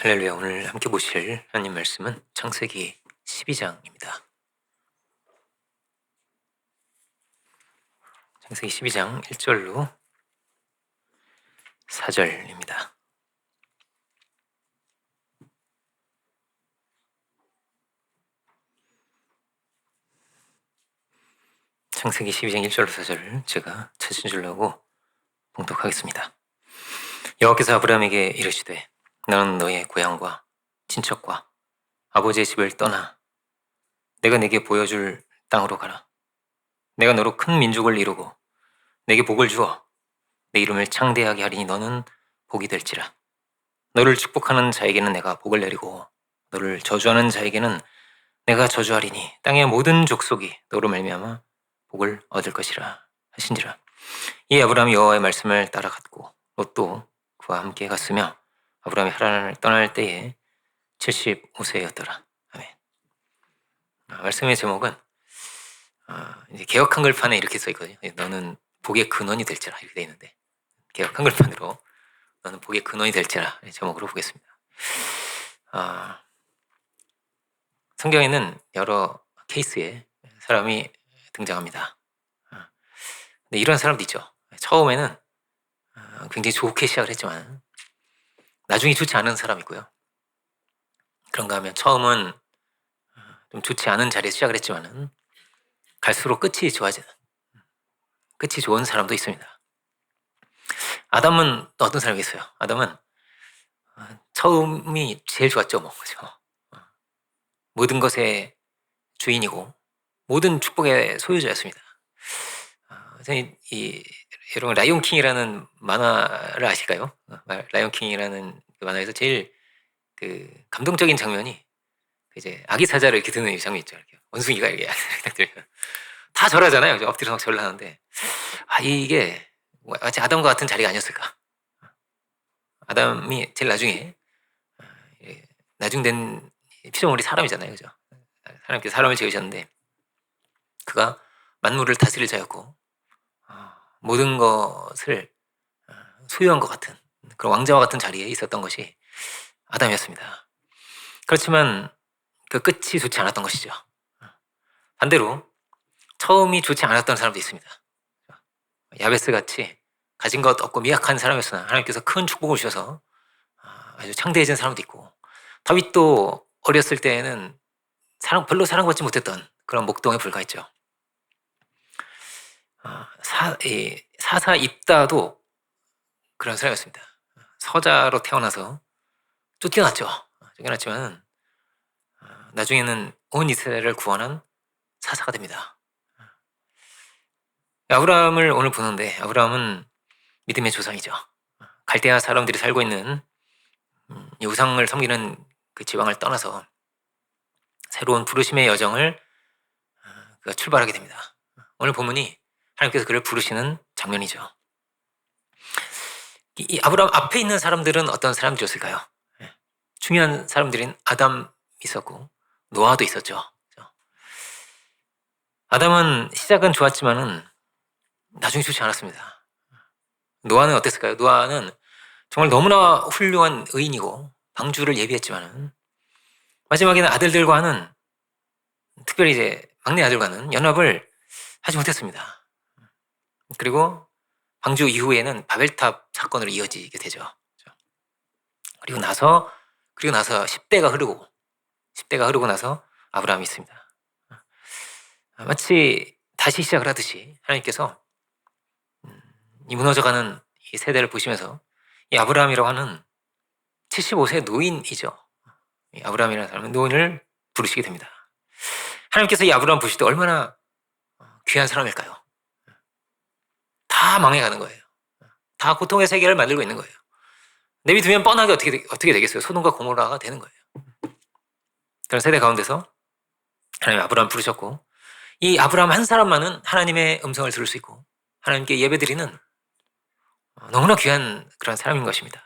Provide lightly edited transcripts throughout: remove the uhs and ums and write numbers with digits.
할렐루야. 오늘 함께 보실 하나님 말씀은 창세기 12장입니다. 창세기 12장 1절로 4절입니다. 창세기 12장 1절로 4절을 제가 찾은 줄로 하고 봉독하겠습니다. 여호와께서 아브라함에게 이르시되 너는 너의 고향과 친척과 아버지의 집을 떠나 내가 네게 보여줄 땅으로 가라. 내가 너로 큰 민족을 이루고 내게 복을 주어 내 이름을 창대하게 하리니 너는 복이 될지라. 너를 축복하는 자에게는 내가 복을 내리고 너를 저주하는 자에게는 내가 저주하리니 땅의 모든 족속이 너로 말미암아 복을 얻을 것이라 하신지라. 이 아브라함이 여호와의 말씀을 따라갔고 롯도 그와 함께 갔으며 아브라함이 하란을 떠날 때에 75세였더라. 아멘. 말씀의 제목은 이제 개역 한글판에 이렇게 써 있거든요. 너는 복의 근원이 될지라 이렇게 돼 있는데 개역 한글판으로 너는 복의 근원이 될지라 제목으로 보겠습니다. 성경에는 여러 케이스의 사람이 등장합니다. 근데 이런 사람도 있죠. 처음에는 굉장히 좋게 시작을 했지만 나중에 좋지 않은 사람이 있고요. 그런가 하면 처음은 좀 좋지 않은 자리에서 시작을 했지만 갈수록 끝이 좋아지는, 끝이 좋은 사람도 있습니다. 아담은 또 어떤 사람이겠어요? 아담은 처음이 제일 좋았죠, 뭐. 그죠? 모든 것의 주인이고 모든 축복의 소유자였습니다. 여러분 라이온킹이라는 만화를 아실까요? 라이온킹이라는 그 만화에서 제일 그 감동적인 장면이 이제 아기 사자를 이렇게 드는 장면 있죠. 이렇게 원숭이가 이렇게 다 절하잖아요. 엎드려서 절을 하는데 이게 마치 아담과 같은 자리가 아니었을까? 아담이 제일 나중에 나중된 피조물이 사람이잖아요, 그죠? 하나님께서 사람을 지으셨는데 그가 만물을 다스릴 자였고 모든 것을 소유한 것 같은 그런 왕자와 같은 자리에 있었던 것이 아담이었습니다. 그렇지만 그 끝이 좋지 않았던 것이죠. 반대로 처음이 좋지 않았던 사람도 있습니다. 야베스같이 가진 것 없고 미약한 사람이었으나 하나님께서 큰 축복을 주셔서 아주 창대해진 사람도 있고, 다윗도 어렸을 때에는 별로 사랑받지 못했던 그런 목동에 불과했죠. 사사 입다도 그런 사람이었습니다. 서자로 태어나서 쫓겨났지만 나중에는 온 이스라엘을 구원한 사사가 됩니다. 아브라함을 오늘 보는데 아브라함은 믿음의 조상이죠. 갈대아 사람들이 살고 있는 우상을 섬기는 그 지방을 떠나서 새로운 부르심의 여정을 그가 출발하게 됩니다. 오늘 본문이 하나님께서 그를 부르시는 장면이죠. 이 아브라함 앞에 있는 사람들은 어떤 사람들이었을까요? 중요한 사람들인 아담 있었고 노아도 있었죠. 아담은 시작은 좋았지만은 나중에 좋지 않았습니다. 노아는 어땠을까요? 노아는 정말 너무나 훌륭한 의인이고 방주를 예비했지만은 마지막에는 아들들과는, 특별히 이제 막내 아들과는 연합을 하지 못했습니다. 그리고 방주 이후에는 바벨탑 사건으로 이어지게 되죠. 그리고 나서 10대가 흐르고 나서 아브라함이 있습니다. 마치 다시 시작을 하듯이 하나님께서 이 무너져가는 이 세대를 보시면서 이 아브라함이라고 하는 75세 노인이죠. 이 아브라함이라는 사람은 노인을 부르시게 됩니다. 하나님께서 이 아브라함 부르실 때 얼마나 귀한 사람일까요? 다 망해가는 거예요. 다 고통의 세계를 만들고 있는 거예요. 내비두면 뻔하게 어떻게 되겠어요? 소돔과 고모라가 되는 거예요. 그런 세대 가운데서 하나님 아브라함 부르셨고, 이 아브라함 한 사람만은 하나님의 음성을 들을 수 있고 하나님께 예배드리는 너무나 귀한 그런 사람인 것입니다.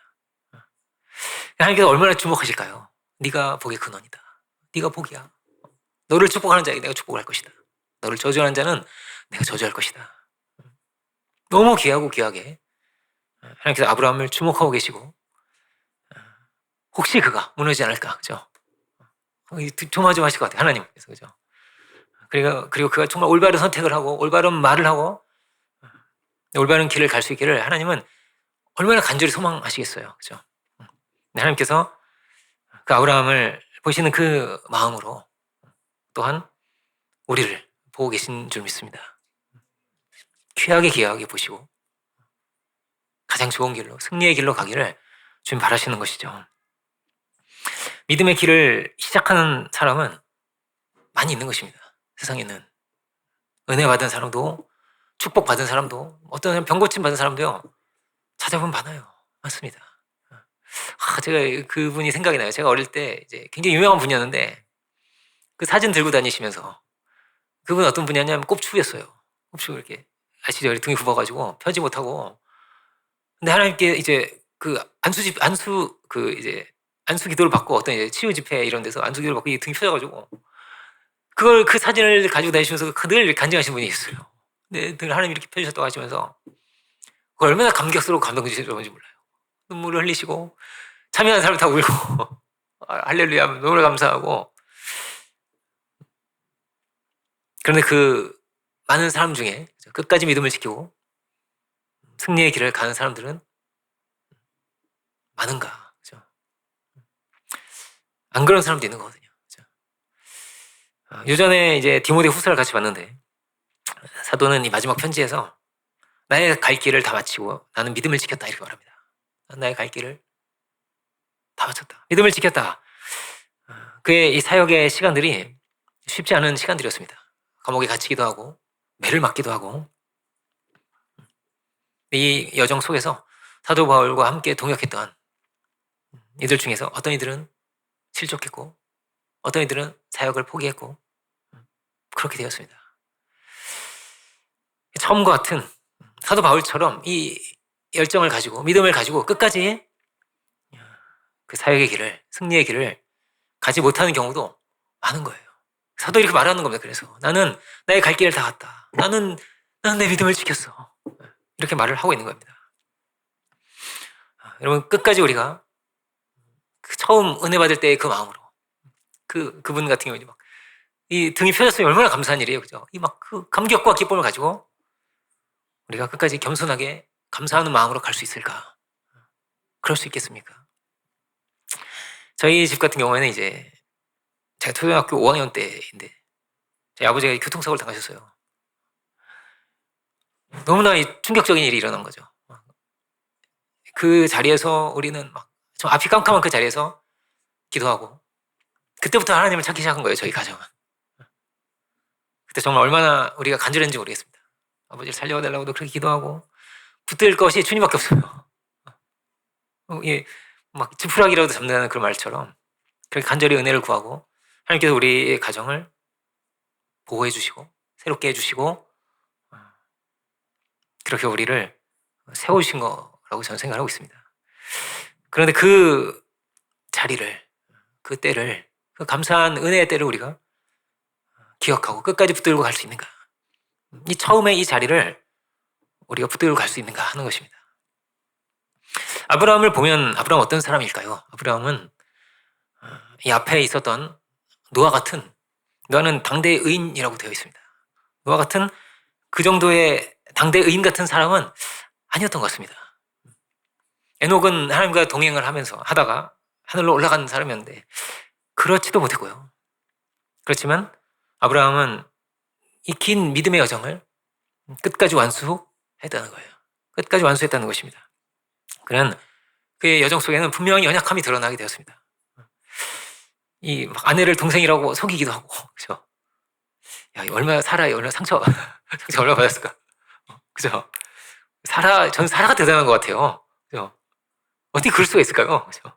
하나님께서 얼마나 주목하실까요? 네가 복의 근원이다. 네가 복이야. 너를 축복하는 자에게 내가 축복을 할 것이다. 너를 저주하는 자는 내가 저주할 것이다. 너무 귀하고 귀하게 하나님께서 아브라함을 주목하고 계시고 혹시 그가 무너지지 않을까, 그죠? 조마조마하실 것 같아요, 하나님께서, 그죠? 그리고 그가 정말 올바른 선택을 하고 올바른 말을 하고 올바른 길을 갈 수 있기를 하나님은 얼마나 간절히 소망하시겠어요, 그죠? 하나님께서 그 아브라함을 보시는 그 마음으로 또한 우리를 보고 계신 줄 믿습니다. 귀하게 귀하게 보시고 가장 좋은 길로, 승리의 길로 가기를 주님 바라시는 것이죠. 믿음의 길을 시작하는 사람은 많이 있는 것입니다. 세상에는 은혜 받은 사람도, 축복 받은 사람도, 어떤 사람 병 고침 받은 사람도요, 찾아보면 많아요. 많습니다. 제가 그분이 생각이 나요. 제가 어릴 때 이제 굉장히 유명한 분이었는데 그 사진 들고 다니시면서, 그분 어떤 분이었냐면 꼽추였어요. 꼽추, 이렇게 아시죠? 등이 굽어가지고 펴지 못하고. 근데 하나님께 이제 그 안수 기도를 받고, 어떤 이제 치유 집회 이런 데서 안수 기도를 받고 이 등이 펴져가지고, 그 사진을 가지고 다니시면서 늘 간증하신 분이 있어요. 근데 늘 하나님 이렇게 펴주셨다고 하시면서 그걸 얼마나 감격스럽고 감동스러운지 몰라요. 눈물을 흘리시고 참여하는 사람 다 울고 할렐루야 하면 너무 감사하고. 그런데 그 많은 사람 중에 끝까지 믿음을 지키고 승리의 길을 가는 사람들은 많은가, 그죠? 안 그런 사람도 있는 거거든요, 그죠? 예전에 이제 디모데 후서를 같이 봤는데 사도는 이 마지막 편지에서 나의 갈 길을 다 마치고 나는 믿음을 지켰다, 이렇게 말합니다. 나의 갈 길을 다 마쳤다, 믿음을 지켰다. 그의 이 사역의 시간들이 쉽지 않은 시간들이었습니다. 감옥에 갇히기도 하고 매를 맞기도 하고. 이 여정 속에서 사도 바울과 함께 동역했던 이들 중에서 어떤 이들은 실족했고 어떤 이들은 사역을 포기했고 그렇게 되었습니다. 처음과 같은 사도 바울처럼 이 열정을 가지고 믿음을 가지고 끝까지 그 사역의 길을, 승리의 길을 가지 못하는 경우도 많은 거예요. 사도 이렇게 말하는 겁니다. 그래서 나는 나의 갈 길을 다 갔다, 나는 내 믿음을 지켰어, 이렇게 말을 하고 있는 겁니다. 여러분, 끝까지 우리가 그 처음 은혜 받을 때의 그 마음으로, 그분 같은 경우는 막 이 등이 펴졌으면 얼마나 감사한 일이에요, 그죠? 이 막 그 감격과 기쁨을 가지고 우리가 끝까지 겸손하게 감사하는 마음으로 갈 수 있을까? 그럴 수 있겠습니까? 저희 집 같은 경우에는 이제 제가 초등학교 5학년 때인데 저희 아버지가 교통사고를 당하셨어요. 너무나 충격적인 일이 일어난 거죠. 그 자리에서 우리는 막 좀 앞이 깜깜한 그 자리에서 기도하고, 그때부터 하나님을 찾기 시작한 거예요, 저희 가정은. 그때 정말 얼마나 우리가 간절했는지 모르겠습니다. 아버지를 살려달라고도 그렇게 기도하고, 붙들 것이 주님밖에 없어요. 예, 막 지푸라기라도 잡는다는 그런 말처럼 그렇게 간절히 은혜를 구하고 하나님께서 우리의 가정을 보호해 주시고 새롭게 해주시고 그렇게 우리를 세우신 거라고 저는 생각하고 있습니다. 그런데 그 자리를, 그 때를, 그 감사한 은혜의 때를 우리가 기억하고 끝까지 붙들고 갈 수 있는가? 이 처음에 이 자리를 우리가 붙들고 갈 수 있는가 하는 것입니다. 아브라함을 보면 아브라함 어떤 사람일까요? 아브라함은 이 앞에 있었던 노아는 당대 의인이라고 되어 있습니다. 노아 같은 그 정도의 당대 의인 같은 사람은 아니었던 것 같습니다. 에녹은 하나님과 동행을 하다가 하늘로 올라간 사람이었는데 그렇지도 못했고요. 그렇지만 아브라함은 이 긴 믿음의 여정을 끝까지 완수했다는 거예요. 끝까지 완수했다는 것입니다. 그는 그의 여정 속에는 분명히 연약함이 드러나게 되었습니다. 이 아내를 동생이라고 속이기도 하고, 그죠? 야, 얼마나 상처 얼마나 받았을까? 그죠? 저는 사라가 대단한 것 같아요. 그죠? 어떻게 그럴 수가 있을까요? 그죠?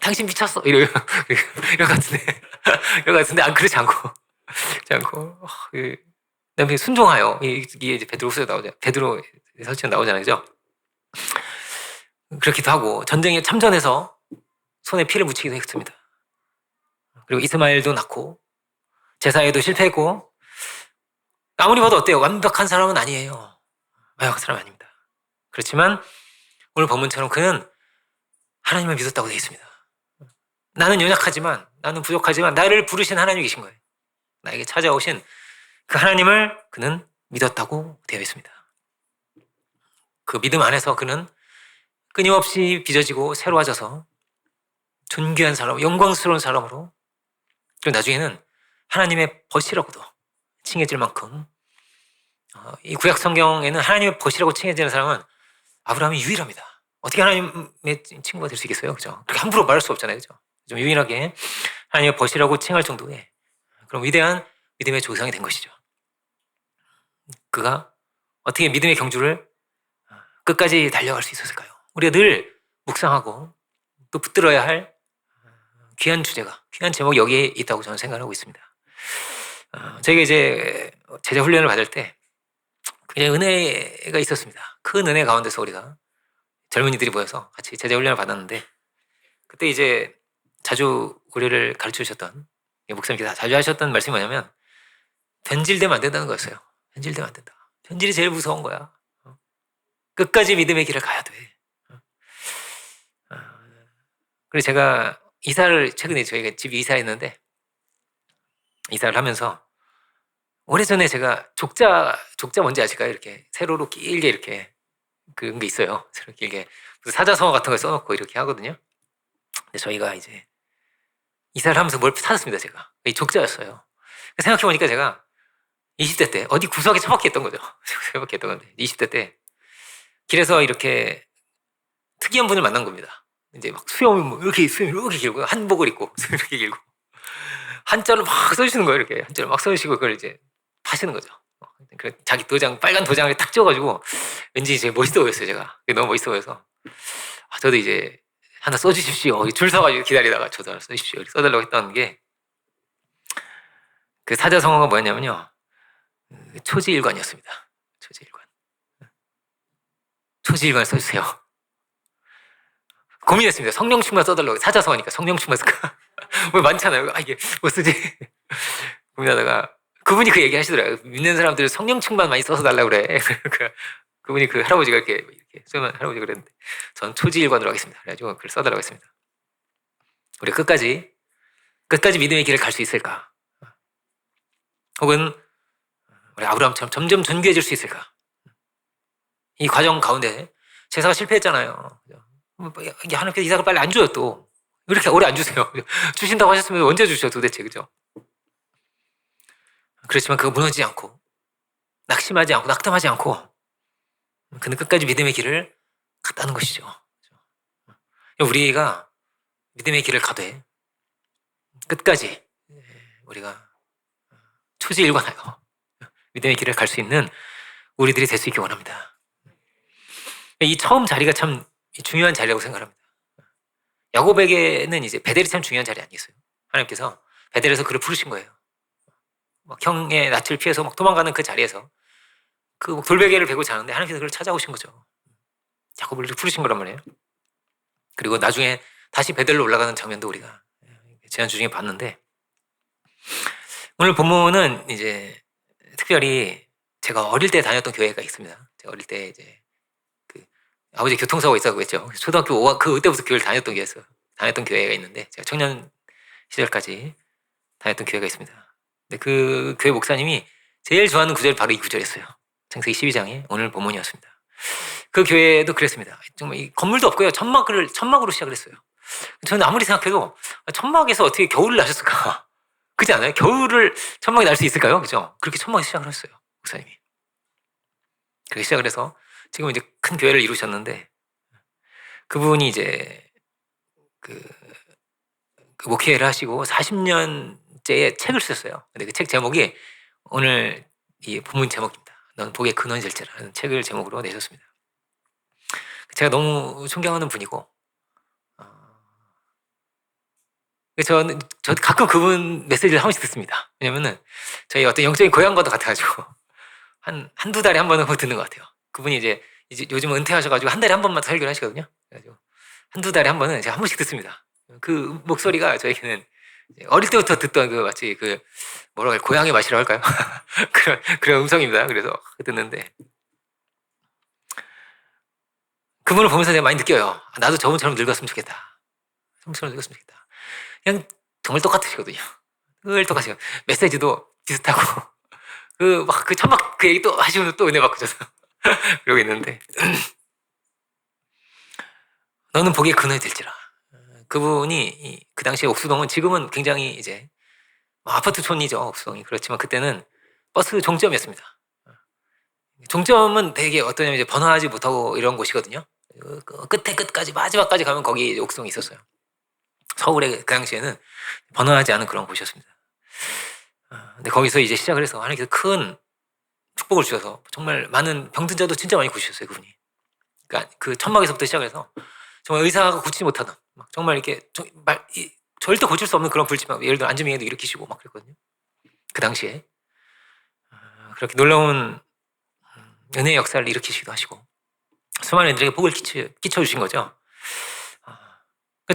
당신 미쳤어! 이런 같은데, 안, 그렇지 않고, 남편이 순종하여, 이게 이제 베드로 설치가 나오잖아요. 그죠? 그렇기도 하고, 전쟁에 참전해서 손에 피를 묻히기도 했습니다. 그리고 이스마엘도 낳고, 제사에도 실패했고, 아무리 봐도 어때요? 완벽한 사람은 아니에요. 완벽한 사람은 아닙니다. 그렇지만 오늘 본문처럼 그는 하나님을 믿었다고 되어 있습니다. 나는 연약하지만, 나는 부족하지만 나를 부르신 하나님이 계신 거예요. 나에게 찾아오신 그 하나님을 그는 믿었다고 되어 있습니다. 그 믿음 안에서 그는 끊임없이 빚어지고 새로워져서 존귀한 사람, 영광스러운 사람으로, 그리고 나중에는 하나님의 벗이라고도 칭해질 만큼, 이 구약 성경에는 하나님의 벗이라고 칭해지는 사람은 아브라함이 유일합니다. 어떻게 하나님의 친구가 될 수 있겠어요? 그죠? 그렇게 함부로 말할 수 없잖아요. 그죠? 좀 유일하게 하나님의 벗이라고 칭할 정도의 그런 위대한 믿음의 조상이 된 것이죠. 그가 어떻게 믿음의 경주를 끝까지 달려갈 수 있었을까요? 우리가 늘 묵상하고 또 붙들어야 할 귀한 주제가, 귀한 제목이 여기에 있다고 저는 생각하고 있습니다. 저희가 이제 제자 훈련을 받을 때 굉장히 은혜가 있었습니다. 큰 은혜 가운데서 우리가 젊은이들이 모여서 같이 제자 훈련을 받았는데, 그때 이제 자주 우리를 가르쳐 주셨던 목사님께서 자주 하셨던 말씀이 뭐냐면, 변질되면 안 된다는 거였어요. 변질되면 안 된다. 변질이 제일 무서운 거야. 끝까지 믿음의 길을 가야 돼. 그래서 제가 최근에 저희가 집 이사했는데, 이사를 하면서 오래전에 제가 족자 뭔지 아실까요? 이렇게 세로로 길게 이렇게 그런 게 있어요. 세로 길게 사자성어 같은 걸 써놓고 이렇게 하거든요. 근데 저희가 이제 이사를 하면서 뭘 찾았습니다. 제가 이 족자였어요. 생각해보니까 제가 20대 때 어디 구석에 처박혀 있던 거죠. 처박혀 있던 건데 20대 때 길에서 이렇게 특이한 분을 만난 겁니다. 이제 막 수염이 이렇게 길고, 한복을 입고 이렇게 길고, 한자를 막 써주시는 거예요. 이렇게 한자를 막 써주시고 그걸 이제 파시는 거죠. 자기 도장, 빨간 도장을 탁 찍어가지고 왠지 이제 멋있어 보였어요. 제가 너무 멋있어 보여서 저도 이제 하나 써주십시오. 줄 서가지고 기다리다가 저도 하나 써주십시오. 이렇게 써달라고 했던 게, 그 사자성어가 뭐였냐면요, 초지일관이었습니다. 초지일관 써주세요. 고민했습니다. 성령충만 써달라고. 사자성어니까 성령충만 쓸까? 뭐 많잖아요. 이게 뭐 쓰지? 고민하다가 그분이 그 얘기 하시더라고요. 믿는 사람들은 성령충만 많이 써서 달라고 그래. 그분이 그 할아버지가 이렇게 쓰면 할아버지가 그랬는데, 전 초지일관으로 하겠습니다. 그래가지고 그걸 써달라고 했습니다. 우리 끝까지 믿음의 길을 갈 수 있을까? 혹은 우리 아브라함처럼 점점 존귀해질 수 있을까? 이 과정 가운데 제사가 실패했잖아요. 이게 하나님께서 이삭을 빨리 안 줘요. 또 왜 이렇게 오래 안 주세요? 주신다고 하셨으면 언제 주셔 도대체, 그죠? 그렇지만 그거 무너지지 않고, 낙심하지 않고, 낙담하지 않고 그는 끝까지 믿음의 길을 갔다는 것이죠. 우리가 믿음의 길을 가되 끝까지 우리가 초지일관하여 믿음의 길을 갈 수 있는 우리들이 될 수 있기 원합니다. 이 처음 자리가 참 중요한 자리라고 생각합니다. 야곱에게는 이제 베델이 참 중요한 자리 아니겠어요? 하나님께서 베델에서 그를 부르신 거예요. 막 형의 낯을 피해서 막 도망가는 그 자리에서 그 돌베개를 베고 자는데 하나님께서 그를 찾아오신 거죠. 야곱을 부르신 거란 말이에요. 그리고 나중에 다시 베델로 올라가는 장면도 우리가 지난주 중에 봤는데, 오늘 본문은 이제 특별히 제가 어릴 때 다녔던 교회가 있습니다. 제가 어릴 때 이제 아버지 교통사고가 있었다고 했죠. 초등학교 5학 그때부터 교회를 다녔던 교회가 있는데, 제가 청년 시절까지 다녔던 교회가 있습니다. 근데 그 교회 목사님이 제일 좋아하는 구절이 바로 이 구절이었어요. 창세기 12장의 오늘 본문이었습니다. 그 교회도 그랬습니다. 정말 이 건물도 없고요. 천막으로 시작을 했어요. 저는 아무리 생각해도 천막에서 어떻게 겨울을 나셨을까? 그렇지 않아요? 겨울을 천막에 날 수 있을까요? 그죠? 그렇게 천막에 시작을 했어요, 목사님이. 그렇게 시작을 해서 지금 이제 큰 교회를 이루셨는데, 그분이 이제 그 목회를 하시고 40년째의 책을 쓰셨어요. 근데 그 책 제목이 오늘 이 본문 제목입니다. 넌 복의 근원일체라는 책을 제목으로 내셨습니다. 제가 너무 존경하는 분이고, 저는 가끔 그분 메시지를 한 번씩 듣습니다. 왜냐면은 저희 어떤 영적인 고향과도 같아가지고 한두 달에 한 번은 듣는 것 같아요. 그분이 이제 요즘은 은퇴하셔가지고 한 달에 한 번만 설교를 하시거든요. 그래가지고 한두 달에 한 번은 제가 한 번씩 듣습니다. 그 목소리가 저에게는 어릴 때부터 듣던 마치 뭐라고 고향의 맛이라고 할까요? 그런 음성입니다. 그래서 듣는데, 그분을 보면서 제가 많이 느껴요. 나도 저분처럼 늙었으면 좋겠다. 성천을 읽었으면 좋겠다. 그냥 정말 똑같으시거든요. 늘 똑같아요. 메시지도 비슷하고 그 천막 그 얘기 또 하시면 또 은혜 받고 저서 그러고 있는데 너는 복의 근원이 될지라. 그분이 그 당시에 옥수동은 지금은 굉장히 이제 아파트촌이죠. 옥수동이. 그렇지만 그때는 버스 종점이었습니다. 종점은 되게 어떠냐면 이제 번화하지 못하고 이런 곳이거든요. 그 끝에 끝까지 마지막까지 가면 거기 이제 옥수동이 있었어요. 서울에 그 당시에는 번화하지 않은 그런 곳이었습니다. 근데 거기서 이제 시작을 해서 하나님께서 큰 축복을 주셔서 정말 많은 병든 자도 진짜 많이 고치셨어요, 그분이. 그러니까 그 천막에서부터 시작해서 정말 의사가 고치지 못하던 막 정말 이렇게 절대 고칠 수 없는 그런 불치병, 예를 들어 안진뱅이도 일으키시고 막 그랬거든요. 그 당시에 그렇게 놀라운 은혜의 역사를 일으키시기도 하시고 수많은 이들에게 복을 끼쳐주신 거죠.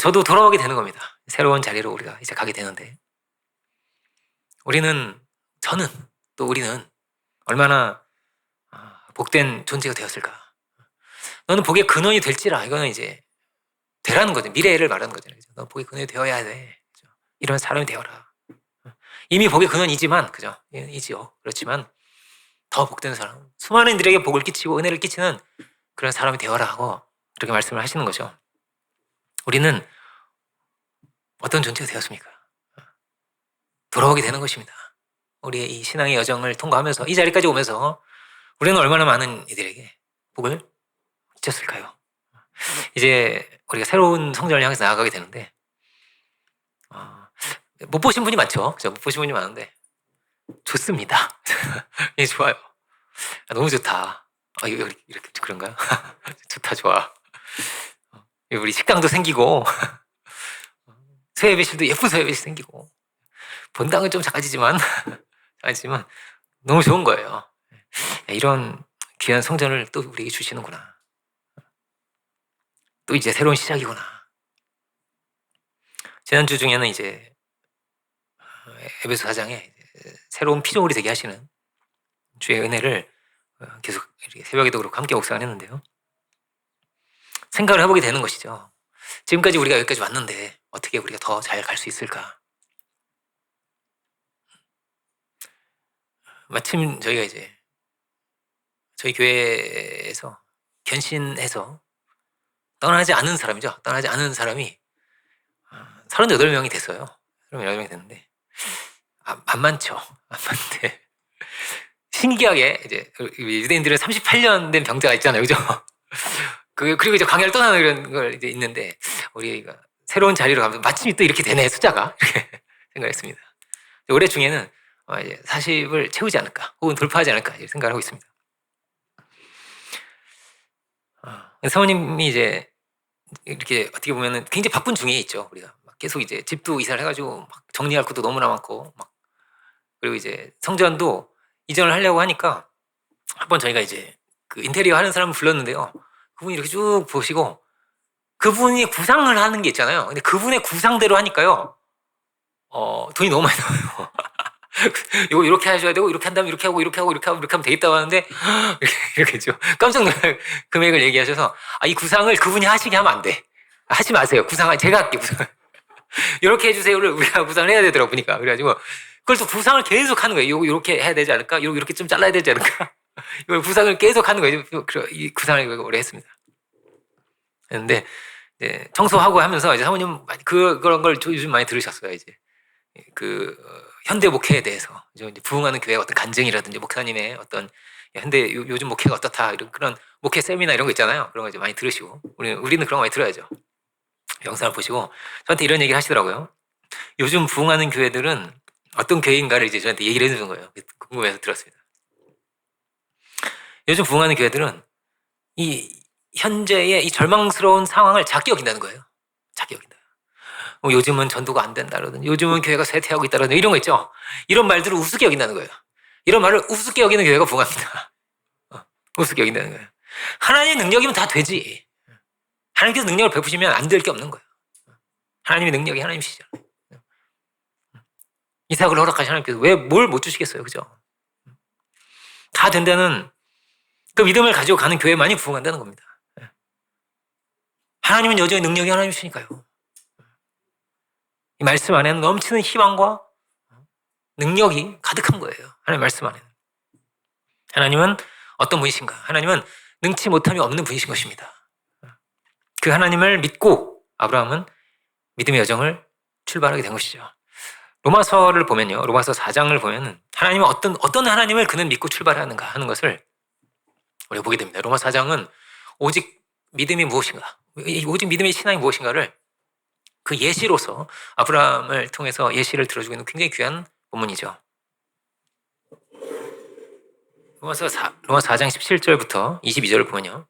저도 돌아오게 되는 겁니다. 새로운 자리로 우리가 이제 가게 되는데 저는 또 우리는 얼마나 복된 존재가 되었을까. 너는 복의 근원이 될지라. 이거는 이제 되라는 거죠. 미래를 말하는 거잖아요. 너 복의 근원이 되어야 돼. 그죠? 이런 사람이 되어라. 이미 복의 근원이지만 그죠? 이지요. 그렇지만 더 복된 사람, 수많은 이들에게 복을 끼치고 은혜를 끼치는 그런 사람이 되어라 하고 그렇게 말씀을 하시는 거죠. 우리는 어떤 존재가 되었습니까? 돌아오게 되는 것입니다. 우리의 이 신앙의 여정을 통과하면서 이 자리까지 오면서 우리는 얼마나 많은 이들에게 복을 끼쳤을까요? 이제 우리가 새로운 성전을 향해서 나아가게 되는데 못 보신 분이 많죠. 그죠? 못 보신 분이 많은데 좋습니다. 예, 좋아요. 너무 좋다. 이렇게 그런가요? 좋다, 좋아. 우리 식당도 생기고 소예배실도 예쁜 소예배실 생기고 본당은 좀 작아지지만 너무 좋은 거예요. 이런 귀한 성전을 또 우리에게 주시는구나. 또 이제 새로운 시작이구나. 지난주 중에는 이제 에베소 4장에 새로운 피조물이 되게 하시는 주의 은혜를 계속 새벽에도 그렇고 함께 묵상을 했는데요. 생각을 해보게 되는 것이죠. 지금까지 우리가 여기까지 왔는데 어떻게 우리가 더 잘 갈 수 있을까? 마침 저희가 이제 저희 교회에서 견신해서 떠나지 않은 사람이죠. 떠나지 않은 사람이 38명이 됐어요. 38명이 됐는데 안 많죠. 안 많은데 신기하게 이제 유대인들은 38년 된 병자가 있잖아요. 그죠? 그리고 이제 광야를 떠나는 이런 걸 이제 있는데 우리가 새로운 자리로 가면서 마침 또 이렇게 되네, 숫자가. 이렇게 생각했습니다. 올해 중에는 이제 40을 채우지 않을까 혹은 돌파하지 않을까 이렇게 생각을 하고 있습니다. 사모님이 이제 이렇게 어떻게 보면은 굉장히 바쁜 중에 있죠. 우리가 막 계속 이제 집도 이사를 해가지고 막 정리할 것도 너무나 많고 막 그리고 이제 성전도 이전을 하려고 하니까 한번 저희가 이제 그 인테리어 하는 사람을 불렀는데요. 그분이 이렇게 쭉 보시고 그분이 구상을 하는 게 있잖아요. 근데 그분의 구상대로 하니까요. 돈이 너무 많이 나와요. 이거 이렇게 하셔야 되고 이렇게 한 다음에 이렇게 하고 이렇게 하고 이렇게 하고 이렇게 하면 되겠다고 하는데 이렇게 했죠. 깜짝 놀랄 금액을 얘기하셔서 이 구상을 그분이 하시게 하면 안 돼. 하지 마세요. 구상을 제가 할게. 구상을. 이렇게 해주세요를 우리가 구상을 해야 되더라고 보니까. 그래가지고 그걸 또 구상을 계속 하는 거예요. 이렇게 해야 되지 않을까? 이렇게 좀 잘라야 되지 않을까? 이걸 구상을 계속 하는 거예요. 이 구상을 오래 했습니다. 그런데 이제 청소하고 하면서 이제 사모님 그런 걸 요즘 많이 들으셨어요. 이제 현대 목회에 대해서 이제 부흥하는 교회의 어떤 간증이라든지 목사님의 어떤 현대 요즘 목회가 어떻다 이런 그런 목회 세미나 이런 거 있잖아요. 그런 거 이제 많이 들으시고 우리는 그런 거 많이 들어야죠. 영상을 보시고 저한테 이런 얘기를 하시더라고요. 요즘 부흥하는 교회들은 어떤 교회인가를 이제 저한테 얘기를 해주는 거예요. 궁금해서 들었습니다. 요즘 부흥하는 교회들은 이 현재의 이 절망스러운 상황을 작게 여긴다는 거예요. 작게 여긴다. 요즘은 전도가 안 된다라든지 요즘은 교회가 쇠퇴하고 있다라든지 이런 거 있죠. 이런 말들을 우습게 여긴다는 거예요. 이런 말을 우습게 여기는 교회가 부흥합니다. 우습게 여긴다는 거예요. 하나님의 능력이면 다 되지. 하나님께서 능력을 베푸시면 안 될 게 없는 거예요. 하나님의 능력이 하나님이시잖아요. 이삭을 허락하신 하나님께서 왜 뭘 못 주시겠어요. 그죠? 다 된다는 그 믿음을 가지고 가는 교회만이 부흥한다는 겁니다. 하나님은 여전히 능력이 하나님이시니까요. 이 말씀 안에는 넘치는 희망과 능력이 가득한 거예요. 하나님 말씀 안에는. 하나님은 어떤 분이신가? 하나님은 능치 못함이 없는 분이신 것입니다. 그 하나님을 믿고 아브라함은 믿음의 여정을 출발하게 된 것이죠. 로마서를 보면요. 로마서 4장을 보면 하나님은 어떤 하나님을 그는 믿고 출발하는가 하는 것을 우리가 보게 됩니다. 로마 4장은 오직 믿음이 무엇인가, 오직 믿음의 신앙이 무엇인가를 그 예시로서 아브라함을 통해서 예시를 들어주고 있는 굉장히 귀한 본문이죠. 로마 4장 17절부터 22절을 보면요.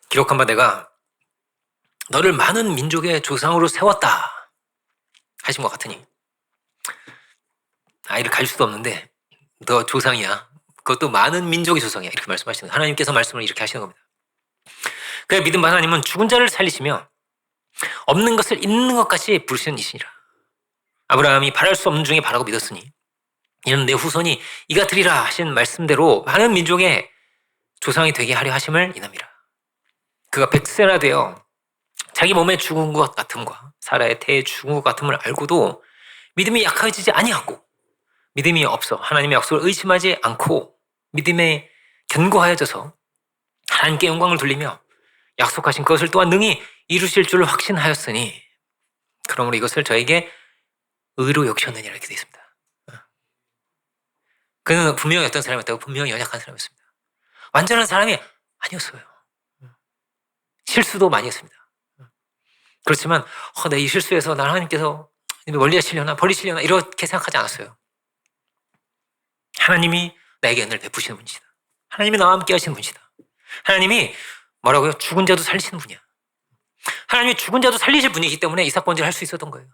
기록한 바 내가 너를 많은 민족의 조상으로 세웠다 하신 것 같으니 아이를 가질 수도 없는데 너 조상이야. 그것도 많은 민족의 조상이야. 이렇게 말씀하시는 거예요. 하나님께서 말씀을 이렇게 하시는 겁니다. 그래 믿음 하나님은 죽은 자를 살리시며 없는 것을 있는 것 같이 부르시는 이시니라. 아브라함이 바랄 수 없는 중에 바라고 믿었으니 이는 내 후손이 이가 되리라 하신 말씀대로 많은 민족의 조상이 되게 하려 하심을 인함이라. 그가 100세나 되어 자기 몸에 죽은 것 같음과 사라의 태에 죽은 것 같음을 알고도 믿음이 약해지지 아니하고 믿음이 없어 하나님의 약속을 의심하지 않고 믿음에 견고하여져서 하나님께 영광을 돌리며 약속하신 것을 또한 능히 이루실 줄 확신하였으니 그러므로 이것을 저에게 의로 여기셨느니라 이렇게 되어 있습니다. 그는 분명히 어떤 사람이었다고 분명히 연약한 사람이었습니다. 완전한 사람이 아니었어요. 실수도 많이 했습니다. 그렇지만 내 이 실수에서 날 하나님께서 멀리 하시려나 버리시려나 이렇게 생각하지 않았어요. 하나님이 나에게 은혜를 베푸시는 분이시다. 하나님이 나와 함께 하시는 분이시다. 하나님이 뭐라고요? 죽은 자도 살리시는 분이야. 하나님이 죽은 자도 살리실 분이기 때문에 이삭 번제를 할 수 있었던 거예요.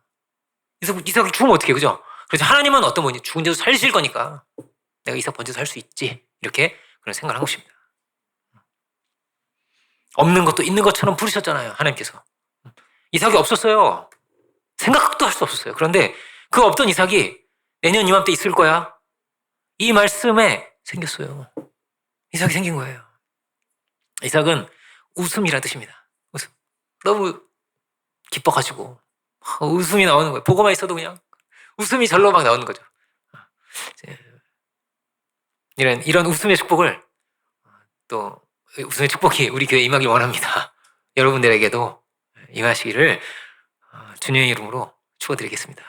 이삭이 죽으면 어떻게 해요? 그죠? 그래서 하나님은 어떤 분이 죽은 자도 살리실 거니까 내가 이삭 번제도 할 수 있지. 이렇게 그런 생각을 한 것입니다. 없는 것도 있는 것처럼 부르셨잖아요. 하나님께서. 이삭이 없었어요. 생각도 할 수 없었어요. 그런데 그 없던 이삭이 내년 이맘때 있을 거야. 이 말씀에 생겼어요. 이삭이 생긴 거예요. 이삭은 웃음이라는 뜻입니다. 웃음. 너무 기뻐가지고 웃음이 나오는 거예요. 보고만 있어도 그냥 웃음이 절로 막 나오는 거죠. 이런 웃음의 축복을 또 웃음의 축복이 우리 교회에 임하길 원합니다. 여러분들에게도 임하시기를 주님의 이름으로 축원드리겠습니다.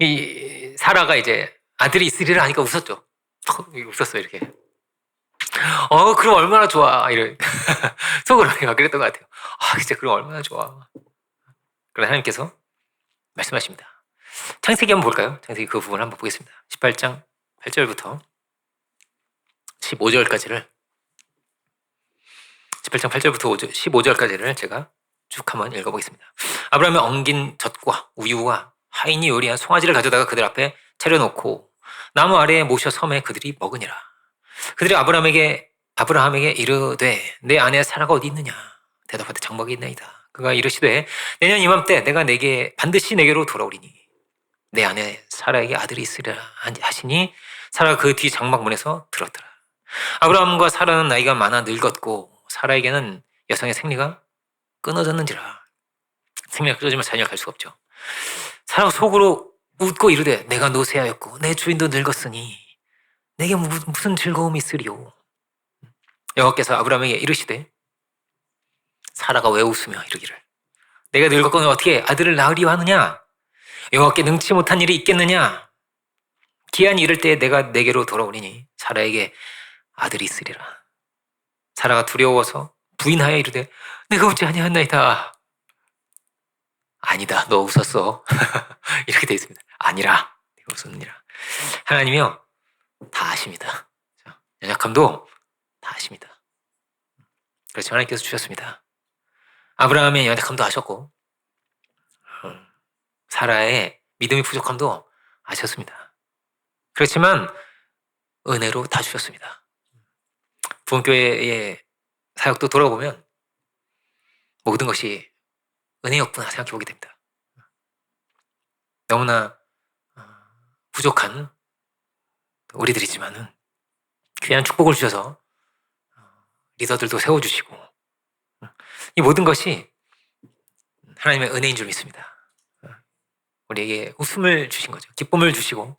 이 사라가 이제 아들이 있으리라 하니까 웃었죠. 웃었어요 이렇게. 그럼 얼마나 좋아 이런 속으로 내가 그랬던 것 같아요. 진짜 그럼 얼마나 좋아. 그러나 하나님께서 말씀하십니다. 창세기 한번 볼까요? 창세기 그 부분 한번 보겠습니다. 18장 8절부터 15절까지를 18장 8절부터 15절까지를 제가 쭉 한번 읽어보겠습니다. 아브라함이 엉긴 젖과 우유와 하인이 요리한 송아지를 가져다가 그들 앞에 차려놓고 나무 아래에 모셔 섬에 그들이 먹으니라. 그들이 아브라함에게 이르되 내 아내 사라가 어디 있느냐? 대답하되 장막에 있나이다. 그가 이르시되 내년 이맘때 내가 반드시 내게로 돌아오리니 내 아내 사라에게 아들이 있으리라 하시니 사라가 그 뒤 장막 문에서 들었더라. 아브라함과 사라는 나이가 많아 늙었고 사라에게는 여성의 생리가 끊어졌는지라. 생리가 끊어지면 자녀가 갈 수가 없죠. 사라가 속으로 웃고 이르되 내가 노쇠하였고 내 주인도 늙었으니 내게 무슨 즐거움이 있으리요. 여호와께서 아브라함에게 이르시되 사라가 왜 웃으며 이르기를 내가 늙었거늘 어떻게 아들을 낳으리오 하느냐? 여호와께 능치 못한 일이 있겠느냐? 기한이 이를 때에 내가 내게로 돌아오리니 사라에게 아들이 있으리라. 사라가 두려워서 부인하여 이르되 내가 웃지 아니하였나이다. 아니다, 너 웃었어. 이렇게 되어 있습니다. 아니라, 내가 웃었느니라. 하나님이요 다 아십니다. 연약함도 다 아십니다. 그렇지만 하나님께서 주셨습니다. 아브라함의 연약함도 아셨고 사라의 믿음의 부족함도 아셨습니다. 그렇지만 은혜로 다 주셨습니다. 부흥교회의 사역도 돌아보면 모든 것이 은혜였구나 생각해 보게 됩니다. 너무나 부족한 우리들이지만은 귀한 축복을 주셔서 리더들도 세워주시고 이 모든 것이 하나님의 은혜인 줄 믿습니다. 우리에게 웃음을 주신 거죠. 기쁨을 주시고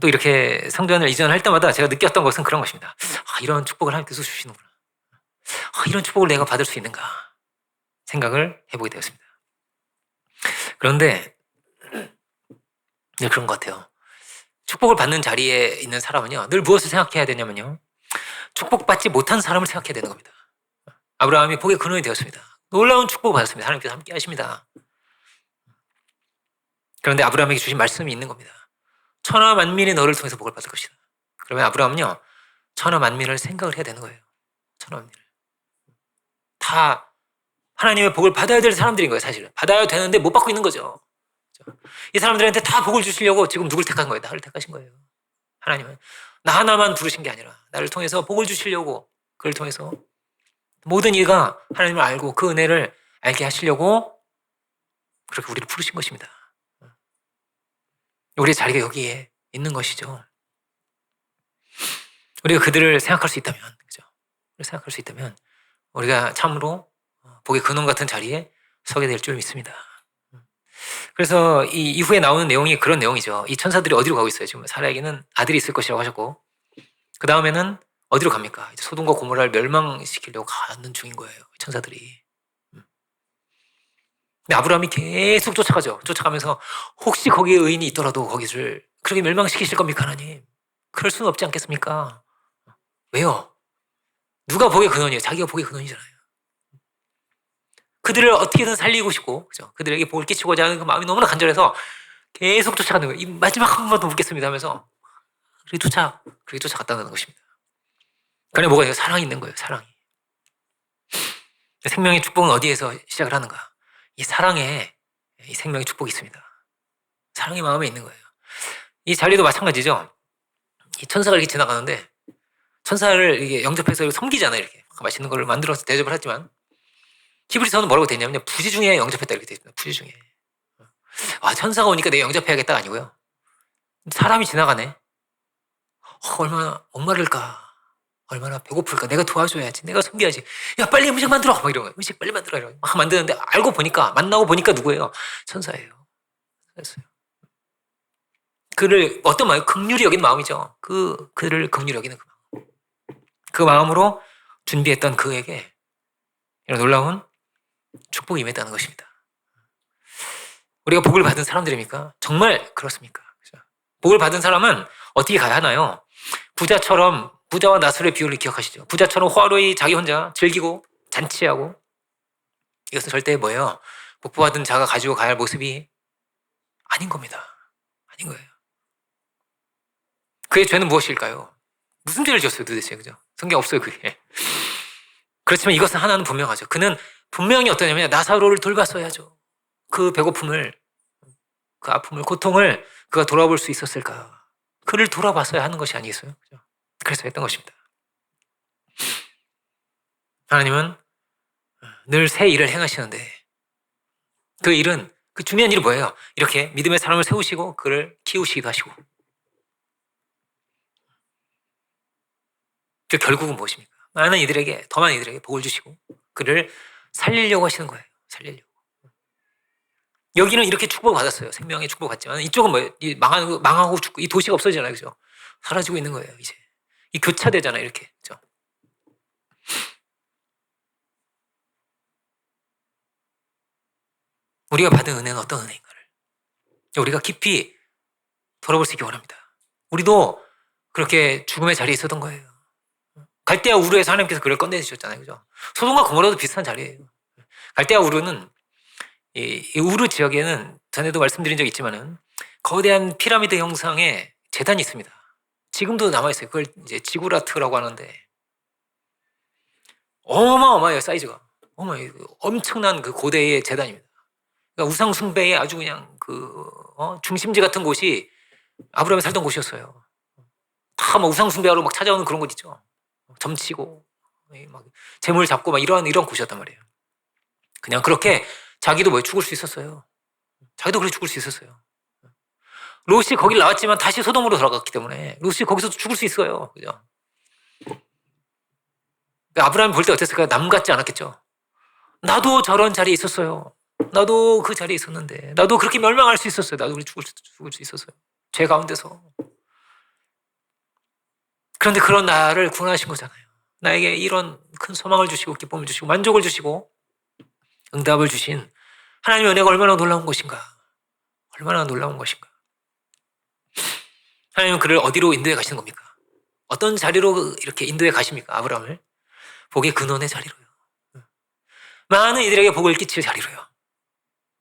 또 이렇게 성전을 이전할 때마다 제가 느꼈던 것은 그런 것입니다. 이런 축복을 하나님께서 주시는구나. 이런 축복을 내가 받을 수 있는가 생각을 해보게 되었습니다. 그런데 그런 것 같아요. 축복을 받는 자리에 있는 사람은요, 늘 무엇을 생각해야 되냐면요, 축복받지 못한 사람을 생각해야 되는 겁니다. 아브라함이 복의 근원이 되었습니다. 놀라운 축복을 받았습니다. 하나님께서 함께 하십니다. 그런데 아브라함에게 주신 말씀이 있는 겁니다. 천하 만민이 너를 통해서 복을 받을 것이다. 그러면 아브라함은요, 천하 만민을 생각을 해야 되는 거예요. 천하 만민을. 다 하나님의 복을 받아야 될 사람들인 거예요. 사실은 받아야 되는데 못 받고 있는 거죠. 이 사람들한테 다 복을 주시려고 지금 누굴 택한 거예요? 나를 택하신 거예요. 하나님은 나 하나만 부르신 게 아니라 나를 통해서 복을 주시려고, 그를 통해서 모든 이가 하나님을 알고 그 은혜를 알게 하시려고 그렇게 우리를 부르신 것입니다. 우리의 자리가 여기에 있는 것이죠. 우리가 그들을 생각할 수 있다면, 그죠? 생각할 수 있다면 우리가 참으로 복의 근원 같은 자리에 서게 될 줄 믿습니다. 그래서 이 이후에 나오는 내용이 그런 내용이죠. 이 천사들이 어디로 가고 있어요? 지금 사라에게는 아들이 있을 것이라고 하셨고, 그 다음에는 어디로 갑니까? 이제 소돔과 고모라를 멸망시키려고 가는 중인 거예요. 천사들이. 근데 아브라함이 계속 쫓아가죠. 쫓아가면서 혹시 거기에 의인이 있더라도 거기를 그렇게 멸망시키실 겁니까, 하나님? 그럴 수는 없지 않겠습니까? 왜요? 누가 복의 근원이에요? 자기가 복의 근원이잖아요. 그들을 어떻게든 살리고 싶고, 그죠? 그들에게 복을 끼치고자 하는 그 마음이 너무나 간절해서 계속 쫓아가는 거예요. 이 마지막 한 번 더 묻겠습니다 하면서 그렇게 쫓아갔다는 것입니다. 그 안에 뭐가 있어요? 사랑이 있는 거예요. 사랑이. 생명의 축복은 어디에서 시작을 하는가? 이 사랑에 이 생명의 축복이 있습니다. 사랑이 마음에 있는 거예요. 이 자리도 마찬가지죠. 이 천사가 이렇게 지나가는데 천사를 이게 영접해서 섬기잖아요. 이렇게 맛있는 걸 만들어서 대접을 하지만 히브리서는 뭐라고 되어 있냐면요, 부지 중에 영접했다 이렇게 되어 있습니다. 부지 중에. 천사가 오니까 내가 영접해야겠다가 아니고요, 사람이 지나가네. 얼마나 목마를까, 얼마나 배고플까, 내가 도와줘야지, 내가 섬겨야지, 야 빨리 음식 만들어, 막 이런 거예요. 음식 빨리 만들어, 이런 막 만드는데 알고 보니까, 만나고 보니까 누구예요? 천사예요. 천사였어요. 그를 어떤 마음, 긍휼히 여긴 마음이죠. 그를 긍휼히 여기는 그 마음, 그 마음으로 준비했던 그에게 이런 놀라운 축복이 임했다는 것입니다. 우리가 복을 받은 사람들입니까? 정말 그렇습니까? 복을 받은 사람은 어떻게 가야 하나요? 부자와 나술의 비율을 기억하시죠? 부자처럼 호화로이 자기 혼자 즐기고 잔치하고, 이것은 절대 뭐예요? 복 받은 자가 가지고 가야 할 모습이 아닌 겁니다. 아닌 거예요. 그의 죄는 무엇일까요? 무슨 죄를 지었어요 도대체? 그죠? 성경 없어요 그게. 그렇지만 이것은 하나는 분명하죠. 그는 분명히 어떠냐면 나사로를 돌봤어야죠. 그 배고픔을, 그 아픔을, 고통을 그가 돌아볼 수 있었을까? 그를 돌아봤어야 하는 것이 아니겠어요? 그죠? 그래서 했던 것입니다. 하나님은 늘 새 일을 행하시는데 그 일은, 그 중요한 일은 뭐예요? 이렇게 믿음의 사람을 세우시고 그를 키우시기도 하시고, 그 결국은 무엇입니까? 더 많은 이들에게 복을 주시고 그를 살리려고 하시는 거예요. 살리려고. 여기는 이렇게 축복을 받았어요. 생명의 축복을 받지만 이쪽은 뭐예요? 망하고 죽고, 이 도시가 없어지잖아요. 그죠? 사라지고 있는 거예요. 이제 이 교차되잖아요. 이렇게. 그죠? 우리가 받은 은혜는 어떤 은혜인가를 우리가 깊이 돌아볼 수 있기 원합니다. 우리도 그렇게 죽음의 자리에 있었던 거예요. 갈대아 우르에서 하나님께서 그를 꺼내주셨잖아요. 그죠? 소돔과 고모라도 비슷한 자리예요. 갈대아 우르는, 이 우르 지역에는 전에도 말씀드린 적이 있지만은 거대한 피라미드 형상의 제단이 있습니다. 지금도 남아있어요. 그걸 이제 지구라트라고 하는데 어마어마해요. 사이즈가 어마어마해요. 엄청난 그 고대의 제단입니다. 그러니까 우상 숭배의 아주 그냥 중심지 같은 곳이 아브라함이 살던 곳이었어요. 다 막 우상 숭배하러 막 찾아오는 그런 곳 있죠. 점치고 막 재물 잡고 막 이런 곳이었단 말이에요. 그냥 그렇게 자기도 죽을 수 있었어요. 자기도 그렇게 죽을 수 있었어요. 롯이 거길 나왔지만 다시 소돔으로 돌아갔기 때문에 롯이 거기서도 죽을 수 있어요. 그죠? 아브라함이 볼 때 어땠을까요? 남 같지 않았겠죠. 나도 저런 자리에 있었어요. 나도 그 자리에 있었는데 나도 그렇게 멸망할 수 있었어요. 나도 죽을 수 있었어요. 죄 가운데서. 그런데 그런 나를 구원하신 거잖아요. 나에게 이런 큰 소망을 주시고 기쁨을 주시고 만족을 주시고 응답을 주신 하나님의 은혜가 얼마나 놀라운 것인가. 얼마나 놀라운 것인가. 하나님은 그를 어디로 인도해 가시는 겁니까? 어떤 자리로 이렇게 인도해 가십니까? 아브라함을. 복의 근원의 자리로요. 많은 이들에게 복을 끼칠 자리로요.